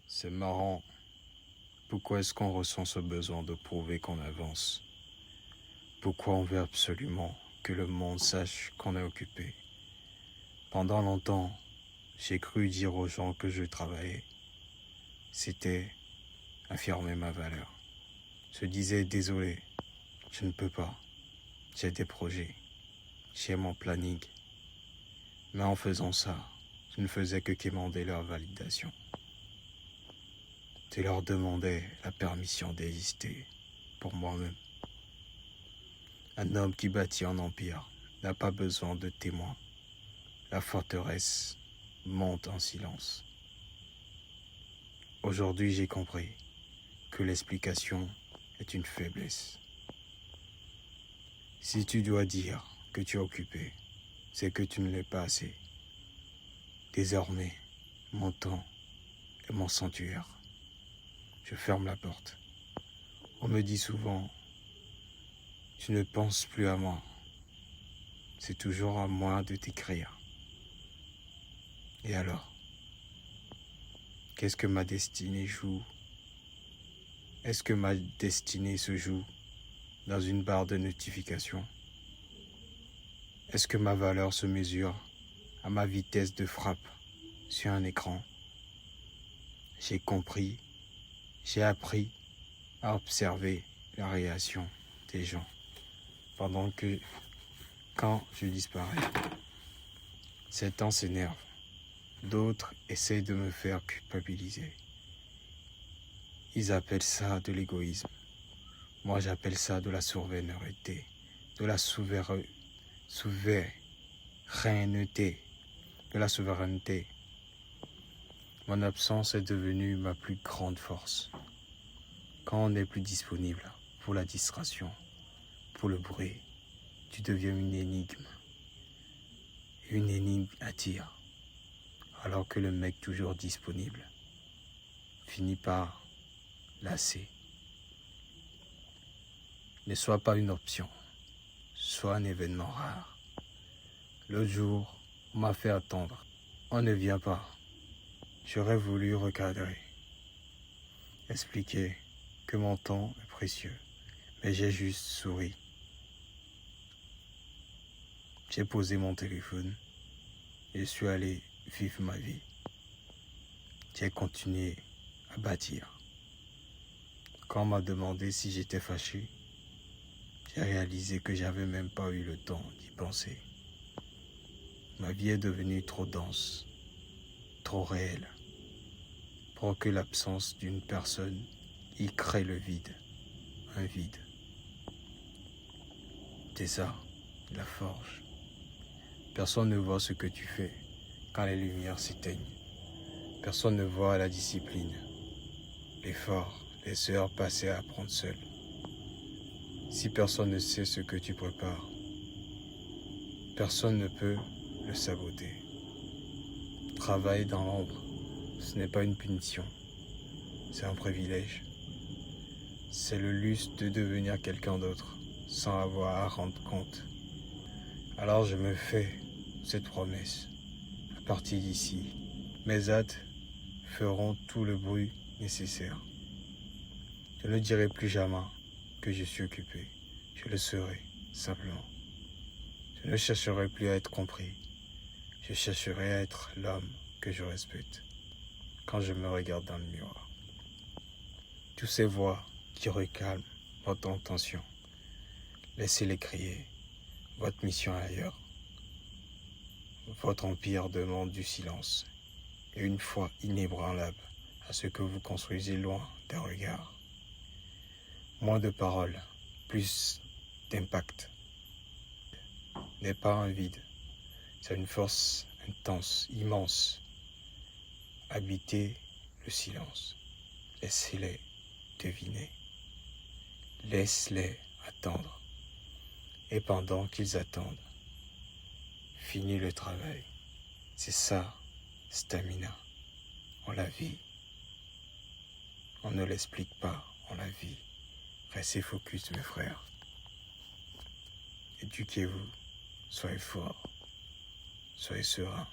C'est marrant. Pourquoi est-ce qu'on ressent ce besoin de prouver qu'on avance? Pourquoi on veut absolument que le monde sache qu'on est occupé? Pendant longtemps, j'ai cru dire aux gens que je travaillais. C'était affirmer ma valeur. Je disais désolé, je ne peux pas. J'ai des projets, j'ai mon planning. Mais en faisant ça, je ne faisais que quémander leur validation. Je leur demandais la permission d'exister pour moi-même. Un homme qui bâtit un empire n'a pas besoin de témoins. La forteresse monte en silence. Aujourd'hui, j'ai compris que l'explication est une faiblesse. Si tu dois dire que tu es occupé, c'est que tu ne l'es pas assez. Désormais, mon temps est mon sanctuaire. Je ferme la porte. On me dit souvent, tu ne penses plus à moi. C'est toujours à moi de t'écrire. Et alors, qu'est-ce que ma destinée joue? Est-ce que ma destinée se joue dans une barre de notification? Est-ce que ma valeur se mesure à ma vitesse de frappe sur un écran? J'ai compris, j'ai appris à observer la réaction des gens quand je disparais. Certains s'énervent, d'autres essayent de me faire culpabiliser. Ils appellent ça de l'égoïsme. Moi, j'appelle ça de la souveraineté, de la souveraineté, de la souveraineté. Mon absence est devenue ma plus grande force. Quand on n'est plus disponible pour la distraction, pour le bruit, tu deviens une énigme. Une énigme attire, alors que le mec toujours disponible finit par lasser. Ne sois pas une option, sois un événement rare. Le jour, on m'a fait attendre. On ne vient pas. J'aurais voulu recadrer, expliquer que mon temps est précieux, mais j'ai juste souri. J'ai posé mon téléphone et je suis allé vivre ma vie. J'ai continué à bâtir. Quand on m'a demandé si j'étais fâché, j'ai réalisé que j'avais même pas eu le temps d'y penser. Ma vie est devenue trop dense, trop réelle, pour que l'absence d'une personne y crée le vide, un vide. C'est ça, la forge. Personne ne voit ce que tu fais quand les lumières s'éteignent. Personne ne voit la discipline, l'effort, les heures passées à apprendre seul. Si personne ne sait ce que tu prépares, personne ne peut le saboter. Travailler dans l'ombre, ce n'est pas une punition, c'est un privilège. C'est le luxe de devenir quelqu'un d'autre sans avoir à rendre compte. Alors je me fais cette promesse. À partir d'ici, mes actes feront tout le bruit nécessaire. Je ne dirai plus jamais que je suis occupé. Je le serai, simplement. Je ne chercherai plus à être compris. Je chercherai à être l'homme que je respecte quand je me regarde dans le miroir. Toutes ces voix qui recalment votre intention, laissez-les crier. Votre mission est ailleurs. Votre empire demande du silence et une foi inébranlable à ce que vous construisez loin des regards. Moins de paroles, plus d'impact. N'est pas un vide, c'est une force intense, immense. Habitez le silence. Laissez-les deviner. Laisse-les attendre. Et pendant qu'ils attendent, finis le travail. C'est ça, stamina. On la vit. On ne l'explique pas, on la vit. Restez focus, mes frères. Éduquez-vous. Soyez forts. Soyez sereins.